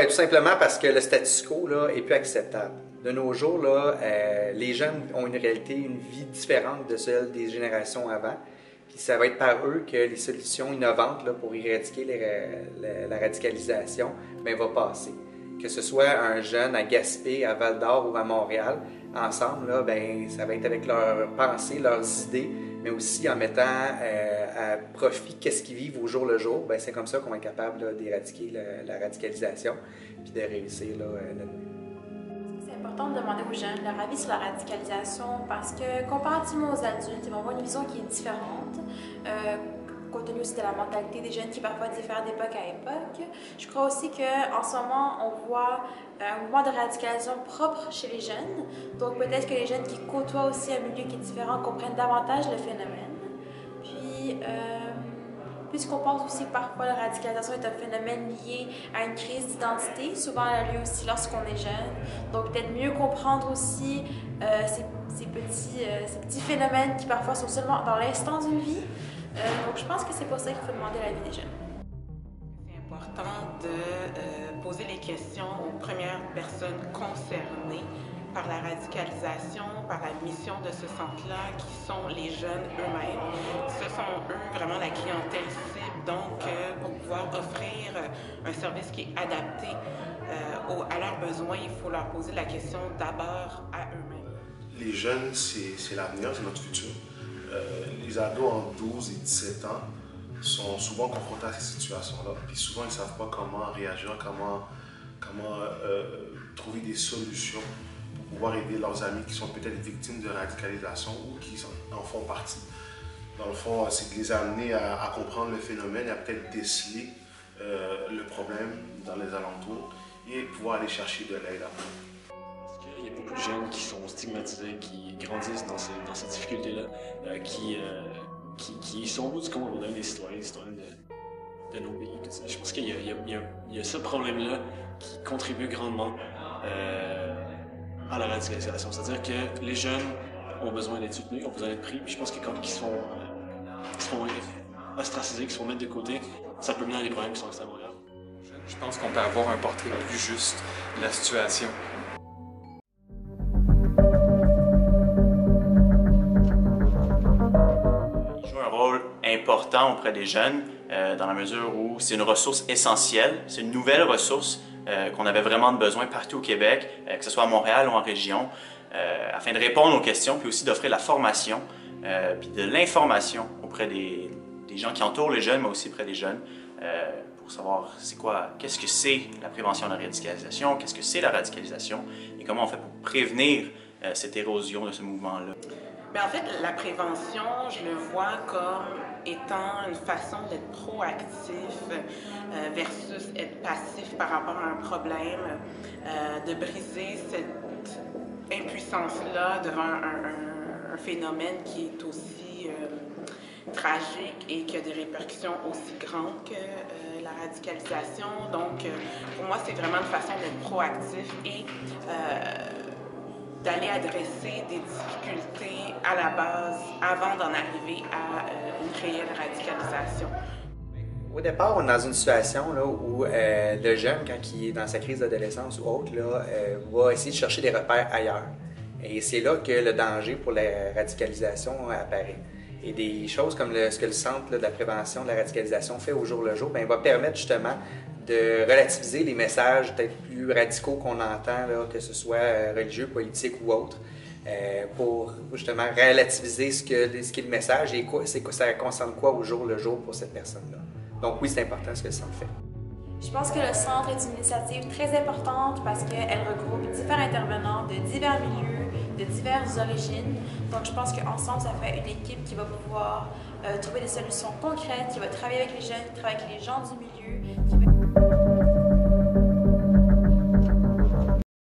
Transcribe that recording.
tout simplement parce que le status quo là, est plus acceptable. De nos jours, là, les jeunes ont une réalité, une vie différente de celle des générations avant. Puis ça va être par eux que les solutions innovantes là, pour éradiquer la radicalisation vont passer. Que ce soit un jeune à Gaspé, à Val-d'Or ou à Montréal, ensemble, là, ça va être avec leurs pensées, leurs idées, mais aussi en mettant à profit qu'est-ce qu'ils vivent au jour le jour. C'est comme ça qu'on est capable d'éradiquer la radicalisation puis de réussir là, notre but. C'est important de demander aux jeunes leur avis sur la radicalisation parce que comparativement aux adultes, ils vont avoir une vision qui est différente. Compte tenu aussi de la mentalité des jeunes qui parfois diffère d'époque à époque. Je crois aussi qu'en ce moment, on voit un mouvement de radicalisation propre chez les jeunes. Donc peut-être que les jeunes qui côtoient aussi un milieu qui est différent comprennent davantage le phénomène. Puis, puisqu'on pense aussi que parfois la radicalisation est un phénomène lié à une crise d'identité, souvent elle a lieu aussi lorsqu'on est jeune. Donc peut-être mieux comprendre aussi ces petits phénomènes qui parfois sont seulement dans l'instant d'une vie. Donc je pense que c'est pour ça qu'il faut demander l'avis des jeunes. C'est important de poser les questions aux premières personnes concernées par la radicalisation, par la mission de ce centre-là, qui sont les jeunes eux-mêmes. Ce sont eux vraiment la clientèle cible, donc pour pouvoir offrir un service qui est adapté à leurs besoins, il faut leur poser la question d'abord à eux-mêmes. Les jeunes, c'est l'avenir, c'est notre futur. Les ados en 12 et 17 ans sont souvent confrontés à ces situations-là. Puis souvent, ils ne savent pas comment réagir, comment trouver des solutions pour pouvoir aider leurs amis qui sont peut-être victimes de radicalisation ou qui en font partie. Dans le fond, c'est de les amener à comprendre le phénomène et à peut-être déceler le problème dans les alentours et pouvoir aller chercher de l'aide après. Il y a beaucoup de jeunes qui sont stigmatisés, qui grandissent dans ces difficultés-là, qui sont au bout du compte, on est des citoyens de nos pays. Je pense qu'il y a ce problème-là qui contribue grandement à la radicalisation. C'est-à-dire que les jeunes ont besoin d'être soutenus, ont besoin d'être pris. Puis je pense que quand ils sont ostracisés, qu'ils sont mis de côté, ça peut mener à des problèmes qui sont extrêmement graves. Je pense qu'on peut avoir un portrait plus juste de la situation. Important auprès des jeunes dans la mesure où c'est une ressource essentielle, c'est une nouvelle ressource qu'on avait vraiment besoin partout au Québec, que ce soit à Montréal ou en région, afin de répondre aux questions, puis aussi d'offrir la formation, puis de l'information auprès des gens qui entourent les jeunes, mais aussi auprès des jeunes, pour savoir qu'est-ce que c'est la prévention de la radicalisation, qu'est-ce que c'est la radicalisation, et comment on fait pour prévenir cette érosion de ce mouvement-là. Mais en fait, la prévention, je le vois comme étant une façon d'être proactif versus être passif par rapport à un problème, de briser cette impuissance-là devant un phénomène qui est aussi tragique et qui a des répercussions aussi grandes que la radicalisation. Donc, pour moi, c'est vraiment une façon d'être proactif et d'aller adresser des difficultés à la base avant d'en arriver à une réelle radicalisation. Au départ, on est dans une situation là, où le jeune, quand il est dans sa crise d'adolescence ou autre, là, va essayer de chercher des repères ailleurs. Et c'est là que le danger pour la radicalisation apparaît. Et des choses comme ce que le Centre de la prévention de la radicalisation fait au jour le jour, va permettre justement de relativiser les messages peut-être plus radicaux qu'on entend, là, que ce soit religieux, politique ou autre, pour justement relativiser ce qu'est le message et ça concerne quoi au jour le jour pour cette personne-là. Donc oui, c'est important ce que le Centre fait. Je pense que le Centre est une initiative très importante parce qu'elle regroupe différents intervenants de divers milieux, de diverses origines. Donc je pense qu'ensemble, ça fait une équipe qui va pouvoir trouver des solutions concrètes, qui va travailler avec les jeunes, qui travaille avec les gens du milieu,